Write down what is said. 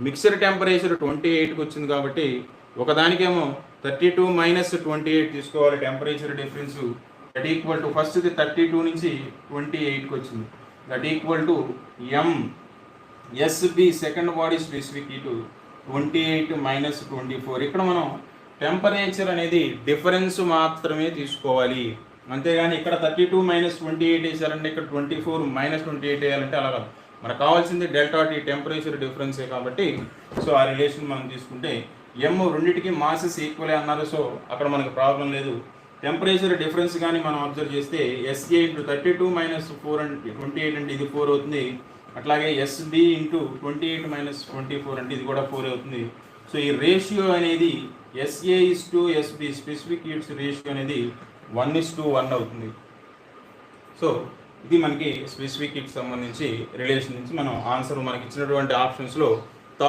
Mixer temperature 28కి వచ్చింది కాబట్టి ఒకదానికేమో 32 minus 28 తీసుకోవాలి temperature difference. That equal to ఫస్ట్ది 32 నుంచి 28కి వచ్చింది. That equal to MSB second body specific heat 28 minus 24. ఇక్కడ మనం టెంపరేచర్ అనేది డిఫరెన్స్ మాత్రమే తీసుకోవాలి, అంతేగాని ఇక్కడ 32 మైనస్ 28 వేసారంటే ఇక్కడ 24 మైనస్ 28 వేయాలంటే అలా కాదు. మనకు కావాల్సింది డెల్టా టీ టెంపరేచర్ డిఫరెన్సే కాబట్టి సో ఆ రిలేషన్ మనం తీసుకుంటే ఎమ్ రెండింటికి మాసెస్ ఈక్వలే అన్నారు, సో అక్కడ మనకు ప్రాబ్లం లేదు. టెంపరేచర్ డిఫరెన్స్ కానీ మనం అబ్జర్వ్ చేస్తే ఎస్ఏ ఇంటూ 32 మైనస్ 4 అంటే 28 అంటే ఇది 4 అవుతుంది. అట్లాగే ఎస్బి ఇంటూ 28 మైనస్ 24 అంటే ఇది కూడా 4 అవుతుంది. సో ఈ రేషియో అనేది SA:SB స్పెసిఫిక్ హీట్స్ రేషియో అనేది 1:1 అవుతుంది. సో ఇది మనకి స్పెసిఫిక్ హీట్ సంబంధించి రిలేషన్ నుంచి మనం ఆన్సర్ మనకి ఇచ్చినటువంటి ఆప్షన్స్లో